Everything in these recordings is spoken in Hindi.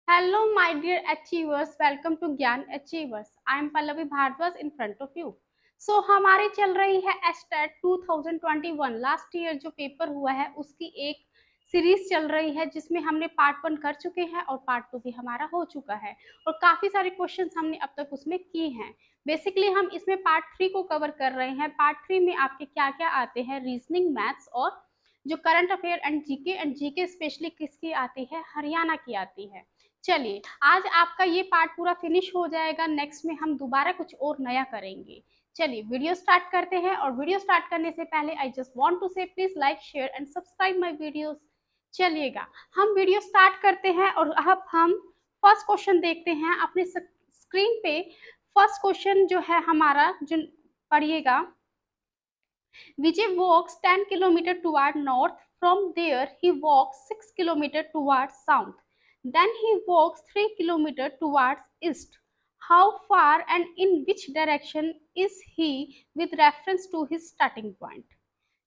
Hello, my dear achievers. Welcome to ज्ञान Achievers. I am Pallavi Bhardwaj in front of you. So हमारी चल रही है एस्टेट 2021 लास्ट ईयर जो पेपर हुआ है उसकी एक सीरीज चल रही है जिसमें हमने पार्ट 1 कर चुके हैं और पार्ट 2 भी हमारा हो चुका है और काफ़ी सारे क्वेश्चंस हमने अब तक उसमें किए हैं। बेसिकली हम इसमें पार्ट 3 को कवर कर रहे हैं। पार्ट 3 में आपके क्या क्या आते हैं, रीजनिंग, मैथ्स और जो current affair and GK specially किसकी आती है, हरियाणा की आती है। चलिए आज आपका ये पार्ट पूरा फिनिश हो जाएगा। नेक्स्ट में हम दोबारा कुछ और नया करेंगे। चलिए वीडियो स्टार्ट करते हैं और वीडियो स्टार्ट करने से पहले आई जस्ट वांट टू से please like share and subscribe my videos. चलिएगा हम वीडियो स्टार्ट करते हैं और अब हम फर्स्ट क्वेश्चन देखते हैं अपने स्क्रीन पे। फर्स्ट क्वेश्चन जो है हमारा, जो पढ़िएगा, Vijay walks 10 km toward north. From there, he walks 6 km towards south. Then he walks 3 km towards east. How far and in which direction is he with reference to his starting point?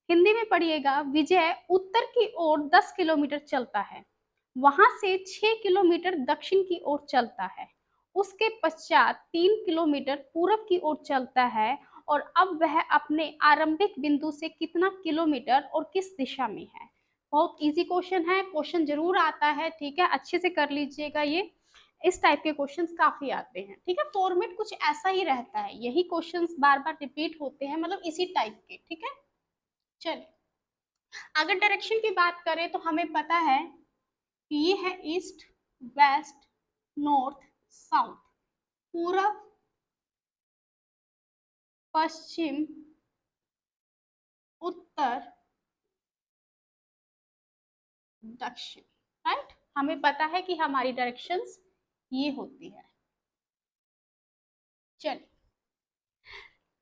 Hindi में पढ़िएगा। विजय उत्तर की ओर 10 किलोमीटर चलता है, वहां से 6 किलोमीटर दक्षिण की ओर चलता है, उसके पश्चात 3 किलोमीटर पूरब की ओर चलता है और अब वह अपने आरंभिक बिंदु से कितना किलोमीटर और किस दिशा में है। बहुत इजी क्वेश्चन है, क्वेश्चन जरूर आता है, ठीक है, अच्छे से कर लीजिएगा। ये इस टाइप के क्वेश्चंस काफी आते हैं, ठीक है। फॉर्मेट कुछ ऐसा ही रहता है, यही क्वेश्चंस बार बार रिपीट होते हैं, मतलब इसी टाइप के, ठीक है। चलिए अगर डायरेक्शन की बात करें तो हमें पता है कि ये है ईस्ट, वेस्ट, नॉर्थ, साउथ, पूरब, पश्चिम, उत्तर, दक्षिण। राइट, हमें पता है कि हमारी डायरेक्शंस ये होती है। चलिए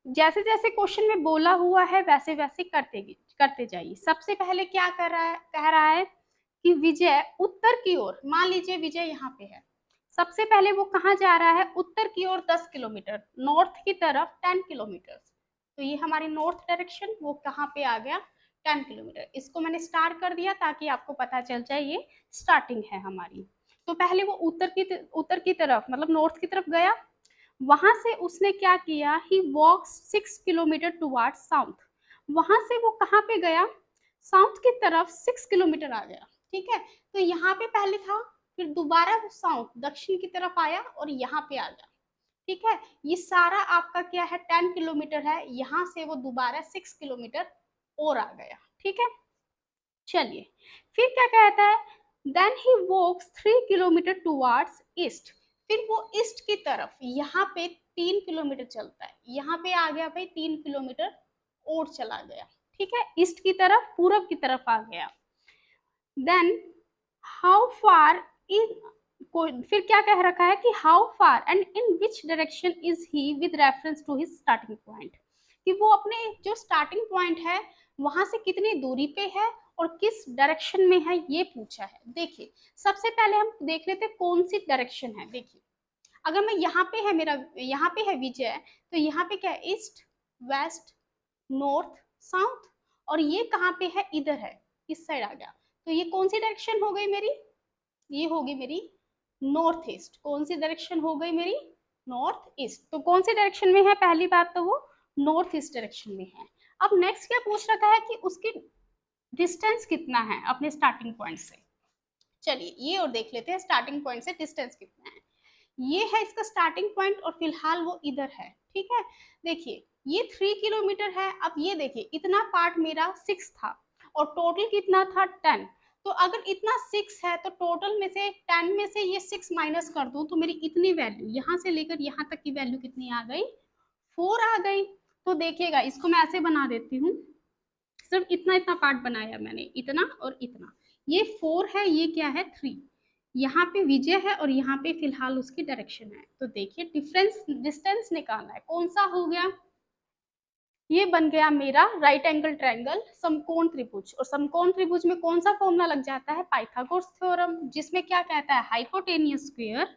जैसे जैसे क्वेश्चन में बोला हुआ है वैसे वैसे करते जाइए। सबसे पहले क्या कर रहा है, कह रहा है कि विजय उत्तर की ओर, मान लीजिए विजय यहाँ पे है, सबसे पहले वो कहाँ जा रहा है, उत्तर की ओर 10 किलोमीटर, नॉर्थ की तरफ 10 किलोमीटर। तो ये हमारी नॉर्थ डायरेक्शन, वो कहाँ पे आ गया, 10 किलोमीटर। इसको मैंने स्टार कर दिया ताकि आपको पता चल जाए ये स्टार्टिंग है हमारी। तो पहले वो उत्तर की तरफ मतलब नॉर्थ की तरफ गया, वहां से उसने क्या किया, ही वॉक्स 6 किलोमीटर टुवार्ड साउथ। वहां से वो कहाँ पे गया, साउथ की तरफ 6 किलोमीटर आ गया, ठीक है। तो यहाँ पे पहले था, फिर दोबारा वो साउथ दक्षिण की तरफ आया और यहाँ पे आ गया, ठीक है। ये सारा आपका क्या है, 10 किलोमीटर है, यहाँ से वो दोबारा 6 किलोमीटर और आ गया, ठीक है। चलिए फिर क्या कहता है, then he walks 3 kilometre towards east. फिर वो ईस्ट की तरफ यहाँ पे 3 किलोमीटर चलता है, यहाँ पे आ गया भाई 3 किलोमीटर और चला गया, ठीक है, ईस्ट की तरफ, पूरब की तरफ आ गया। देन हाउ फार इन, फिर क्या कह रखा है कि how far and in which direction is he with reference to his starting point, कि वो अपने जो स्टार्टिंग पॉइंट है वहां से कितनी दूरी पे है और किस डायरेक्शन में है, ये पूछा है। देखिए सबसे पहले हम देख लेते हैं कौन सी डायरेक्शन है। देखिए अगर मैं यहाँ पे है, मेरा यहाँ पे है विजय, तो यहाँ पे क्या है, ईस्ट, वेस्ट, नॉर्थ, साउथ, और ये कहाँ पे है, इधर है, इस साइड आ गया। तो ये कौन सी डायरेक्शन हो गई मेरी, ये होगी मेरी नॉर्थ ईस्ट। कौन सी डायरेक्शन हो गई मेरी, नॉर्थ ईस्ट। तो कौन सी डायरेक्शन में है, पहली बात तो वो नॉर्थ ईस्ट डायरेक्शन में है। अब नेक्स्ट क्या पूछ रखा है कि उसकी डिस्टेंस कितना है अपने स्टार्टिंग पॉइंट से। चलिए ये और देख लेते हैं स्टार्टिंग पॉइंट से डिस्टेंस कितना है। ये है इसका स्टार्टिंग पॉइंट और फिलहाल वो इधर है, ठीक है। देखिए ये 3 किलोमीटर है। अब ये देखिए इतना पार्ट मेरा 6 था और टोटल कितना था 10। तो अगर इतना 6 है तो टोटल में से 10 में से ये 6 माइनस कर दूं तो मेरी इतनी वैल्यू, यहाँ से लेकर यहाँ तक की वैल्यू कितनी आ गई, 4 आ गई। तो देखिएगा इसको मैं ऐसे बना देती हूँ, सिर्फ इतना इतना पार्ट बनाया मैंने, इतना और इतना, ये 4 है, ये क्या है 3। यहाँ पे विजय है और यहाँ पे फिलहाल उसकी डायरेक्शन है। तो देखिए डिफरेंस, डिस्टेंस निकालना है, कौन सा हो गया, ये बन गया मेरा राइट एंगल ट्रायंगल, समकोण त्रिभुज। और समकोण त्रिभुज में कौन सा फॉर्मूला लग जाता है, पाइथागोरस थ्योरम, जिसमें क्या कहता है, hypotenuse square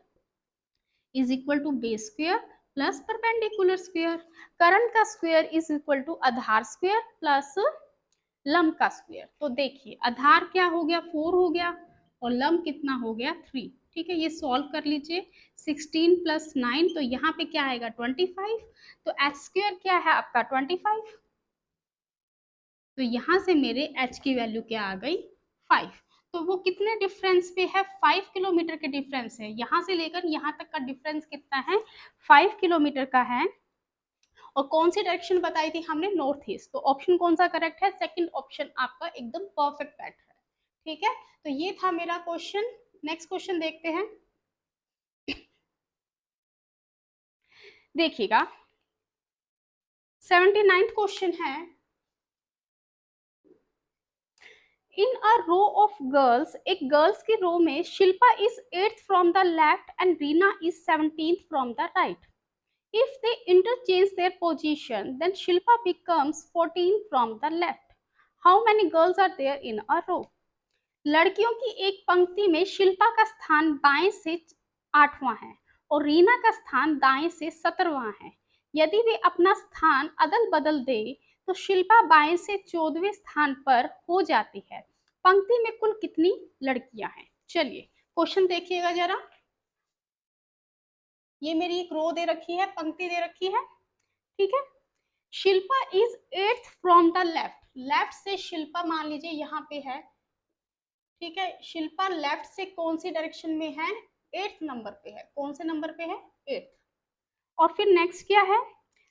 is equal to base square plus perpendicular square. कर्ण का स्क्वायर इज इक्वल टू आधार स्क्वायर प्लस लंब का स्क्वायर। तो देखिए आधार क्या हो गया, 4 हो गया, और लम कितना हो गया 3। ठीक है, ये सॉल्व कर लीजिए। 16 + 9 तो यहाँ पे क्या आएगा 25। तो एच स्क्वायर क्या है आपका 25। तो यहाँ से मेरे एच की वैल्यू क्या आ गई 5। तो वो कितने डिफरेंस पे है 5 किलोमीटर के डिफरेंस है। यहाँ से लेकर यहाँ तक का डिफरेंस कितना है 5 किलोमीटर का है। और कौन सी डायरेक्शन बताई थी हमने नॉर्थ ईस्ट। तो ऑप्शन कौन सा करेक्ट है सेकंड ऑप्शन आपका एकदम परफेक्ट बैठ है। ठीक है, तो ये था मेरा क्वेश्चन। नेक्स्ट क्वेश्चन देखते हैं। देखिएगा 79th क्वेश्चन है। इन अ रो ऑफ गर्ल्स, एक गर्ल्स की रो में Shilpa is 8th from the left and Reena is 17th from the right. If they interchange their position, then Shilpa becomes 14 from the left. How many girls are there in a row? लड़कियों की एक पंक्ति में शिल्पा का स्थान बाएं से 8वां है और रीना का स्थान दाएं से 17वां है। यदि वे अपना स्थान अदल बदल दे तो शिल्पा बाएं से 14वें स्थान पर हो जाती है। पंक्ति में कुल कितनी लड़कियां हैं? चलिए क्वेश्चन देखिएगा जरा। ये मेरी एक रो दे रखी है, पंक्ति दे रखी है। ठीक है, Shilpa is 8th from the left. Left से शिल्पा मान लीजिए यहाँ पे है। ठीक है, शिल्पा लेफ्ट से कौन सी डायरेक्शन में है 8th नंबर पे है। कौन से नंबर पे है 8th। और फिर नेक्स्ट क्या है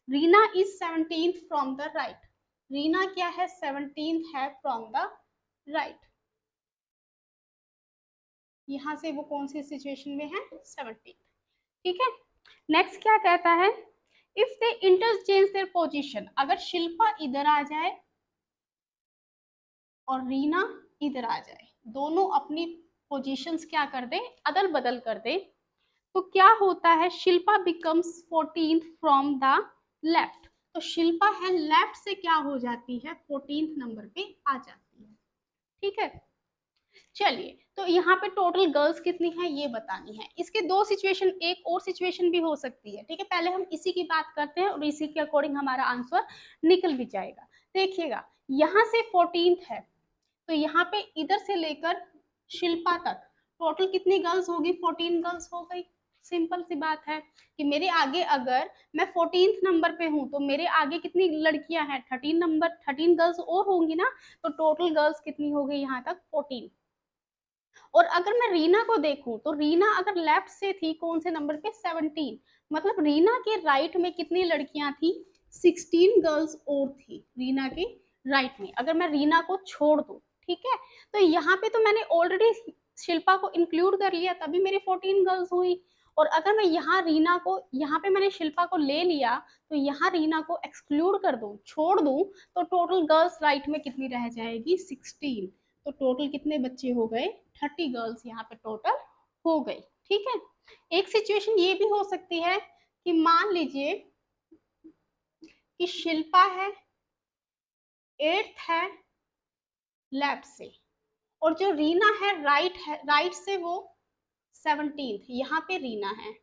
Reena is 17th from the right. Reena क्या है 17th है फ्रॉम द राइट। यहाँ से वो कौन सी सिचुएशन में है 17th। ठीक है, नेक्स्ट क्या कहता है if they interchange their position. अगर शिल्पा इधर आ जाए और रीना इधर आ जाए, दोनों अपनी पोजीशंस क्या कर दे अदल बदल कर दे, तो क्या होता है Shilpa becomes 14th from the left. तो शिल्पा है लेफ्ट से क्या हो जाती है 14th नंबर पे आ जाती है। ठीक है, चलिए तो यहाँ पे टोटल गर्ल्स कितनी है ये बतानी है। इसके दो सिचुएशन, एक और सिचुएशन भी हो सकती है। ठीक है, पहले हम इसी की बात करते हैं और इसी के अकॉर्डिंग हमारा आंसर निकल भी जाएगा। देखिएगा यहाँ से 14th है तो यहाँ पे इधर से लेकर शिल्पा तक टोटल कितनी गर्ल्स होगी 14 गर्ल्स हो गई। सिंपल सी बात है कि मेरे आगे अगर मैं 14th नंबर पे हूँ तो मेरे आगे कितनी लड़कियां हैं 13 गर्ल्स और होंगी ना। तो टोटल गर्ल्स कितनी हो गई यहाँ तक 14। और अगर मैं रीना को देखूं तो रीना अगर लेफ्ट से थी कौन से नंबर पे 17। मतलब रीना के राइट में कितनी लड़कियां थी 16 गर्ल्स और थी रीना के राइट में। अगर मैं रीना को छोड़ दूं ठीक है, तो यहाँ पे तो मैंने ऑलरेडी शिल्पा को इंक्लूड कर लिया तभी मेरी 14 गर्ल्स हुई। और अगर मैं यहाँ रीना को, यहाँ पे मैंने शिल्पा को ले लिया तो यहाँ रीना को एक्सक्लूड कर दूं छोड़ दूं तो टोटल गर्ल्स राइट में कितनी रह जाएगी 16। तो टोटल कितने बच्चे हो गए 30 गर्ल्स यहाँ पे टोटल हो गई। ठीक है, एक सिचुएशन ये भी हो सकती है कि मान लीजिए कि शिल्पा है 8th है लेफ्ट से और जो रीना है राइट से वो 17th यहाँ पे रीना है।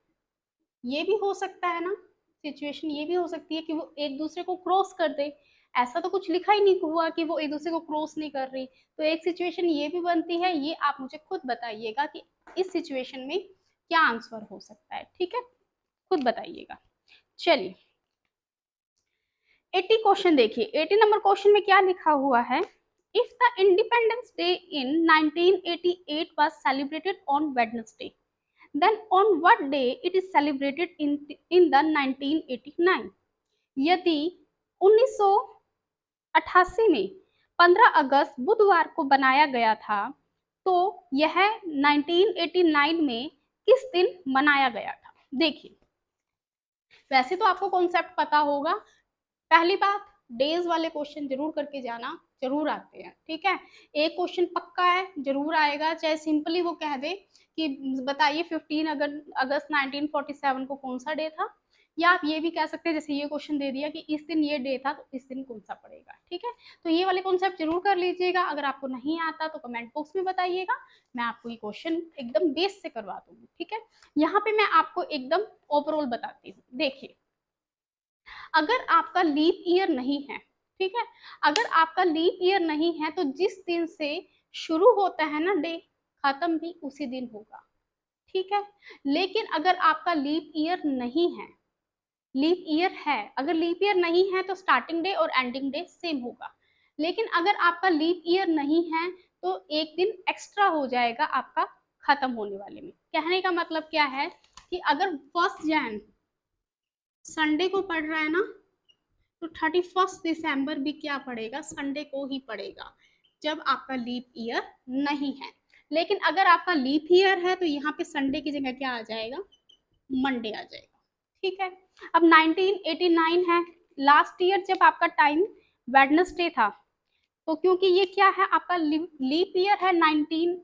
ये भी हो सकता है ना सिचुएशन, ये भी हो सकती है कि वो एक दूसरे को क्रॉस कर दे। ऐसा तो कुछ लिखा ही नहीं हुआ कि वो एक दूसरे को क्रॉस नहीं कर रही। तो एक सिचुएशन ये भी बनती है। ये आप मुझे खुद बताइएगा कि इस सिचुएशन में क्या आंसर हो सकता है। ठीक है, खुद बताइएगा। चलिए 80 क्वेश्चन देखिए। 80 नंबर क्वेश्चन में क्या लिखा हुआ है if the independence day in 1988 was celebrated on Wednesday, then on what day it is celebrated in the 1989। यदि 1988 में 15 अगस्त बुधवार को बनाया गया था तो यह 1989 में किस दिन मनाया गया था। देखिए वैसे तो आपको कॉन्सेप्ट पता होगा। पहली बात डेज वाले क्वेश्चन जरूर करके जाना, जरूर आते हैं। ठीक है, एक क्वेश्चन पक्का है जरूर आएगा, चाहे सिंपली वो कह दे कि बताइए 15 अगस्त 1947 को कौन सा डे था। या आप ये भी कह सकते हैं जैसे ये क्वेश्चन दे दिया कि इस दिन ये डे था तो इस दिन कौन सा पड़ेगा। ठीक है, तो ये वाले कॉन्सेप्ट जरूर कर लीजिएगा। अगर आपको नहीं आता तो कमेंट बॉक्स में बताइएगा, मैं आपको ये क्वेश्चन एकदम बेस से करवा दूंगी। ठीक है, यहाँ पे मैं आपको एकदम ओवरऑल बताती हूँ। देखिए अगर आपका लीप ईयर नहीं है, ठीक है, अगर आपका लीप ईयर नहीं है तो जिस दिन से शुरू होता है ना डे, खत्म भी उसी दिन होगा, ठीक है। लेकिन अगर आपका लीप ईयर नहीं है, लीप ईयर है, अगर लीप ईयर नहीं है तो स्टार्टिंग डे और एंडिंग डे सेम होगा। लेकिन अगर आपका लीप ईयर नहीं है तो एक दिन एक्स्ट्रा हो जाएगा आपका खत्म होने वाले में। कहने का मतलब क्या है कि अगर 1 जैन संडे को पड़ रहा है ना, तो 31 दिसंबर भी क्या पड़ेगा, संडे को ही पड़ेगा, जब आपका लीप ईयर नहीं है। लेकिन अगर आपका लीप ईयर है तो यहाँ पे संडे की जगह क्या आ जाएगा, मंडे आ जाएगा, ठीक है। अब 1989 है, लास्ट ईयर जब आपका टाइम वेडनेसडे था, तो क्योंकि ये क्या है आपका लीप ईयर है 19,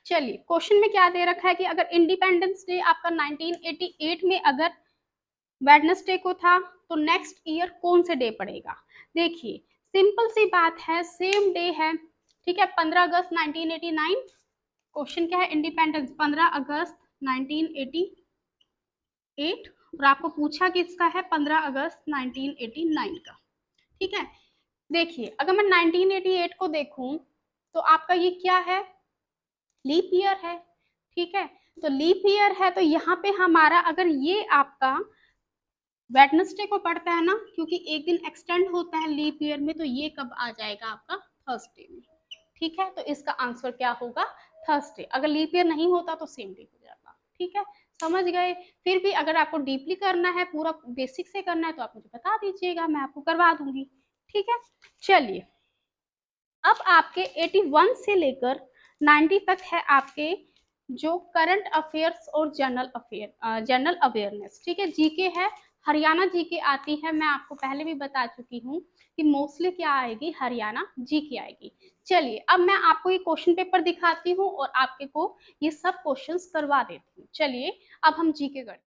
चलिए क्वेश्चन में क्या दे रखा है कि अगर इंडिपेंडेंस डे आपका 1988 में अगर वेडनेसडे को था तो नेक्स्ट ईयर कौन से डे पड़ेगा। देखिए सिंपल सी बात है, सेम डे है, ठीक है, 15 अगस्त 1989। क्वेश्चन क्या है, इंडिपेंडेंस 15 अगस्त 1988, और आपको पूछा किसका है, 15 अगस्त 1989 का, ठीक है। देखिए अगर मैं 1988 को देखूं तो आपका ये क्या है, लीप ईयर है, ठीक है। तो लीप ईयर है तो यहाँ पे हमारा अगर ये आपका वेडनेसडे को पड़ता है ना, क्योंकि एक दिन एक्सटेंड होता है लीप ईयर में, तो ये कब आ जाएगा आपका, थर्सडे में, ठीक है। तो इसका आंसर क्या होगा, थर्सडे। अगर लीप ईयर नहीं होता तो सेम डे हो जाता, ठीक है, समझ गए। फिर भी अगर आपको डीपली करना है, पूरा बेसिक से करना है, तो आप मुझे बता दीजिएगा, मैं आपको करवा दूंगी, ठीक है। चलिए अब आपके 81 से लेकर 90 तक है आपके जो करंट अफेयर्स और जनरल अफेयर, जनरल अवेयरनेस, ठीक है, जीके है। हरियाणा जीके आती है, मैं आपको पहले भी बता चुकी हूँ कि मोस्टली क्या आएगी, हरियाणा जीके आएगी। चलिए अब मैं आपको ये क्वेश्चन पेपर दिखाती हूँ और आपके को ये सब क्वेश्चंस करवा देती हूँ। चलिए अब हम जीके करते हैं।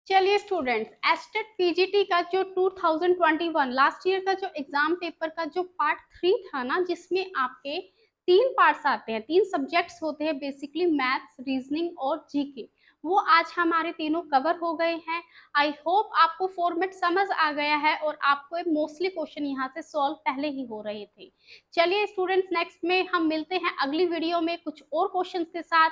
चलिए स्टूडेंट्स, एस्टेट पीजीटी का जो 2021 लास्ट ईयर का जो एग्जाम पेपर का जो पार्ट 3 था ना, जिसमें आपके 3 पार्ट्स आते हैं, 3 सब्जेक्ट्स होते हैं बेसिकली, मैथ्स, रीजनिंग और जीके, वो आज हमारे तीनों कवर हो गए हैं। आई होप आपको फॉर्मेट समझ आ गया है और आपको मोस्टली क्वेश्चन यहाँ से सॉल्व पहले ही हो रहे थे। चलिए स्टूडेंट्स, नेक्स्ट में हम मिलते हैं अगली वीडियो में कुछ और क्वेश्चन के साथ।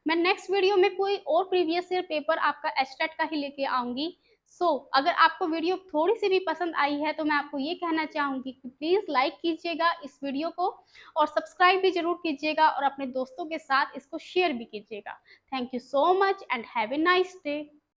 मैं नेक्स्ट वीडियो में कोई और प्रीवियस ईयर पेपर आपका एस्टेट का ही लेके आऊंगी। अगर आपको वीडियो थोड़ी सी भी पसंद आई है तो मैं आपको ये कहना चाहूंगी कि प्लीज लाइक कीजिएगा इस वीडियो को और सब्सक्राइब भी जरूर कीजिएगा और अपने दोस्तों के साथ इसको शेयर भी कीजिएगा। Thank you so much and have a nice day.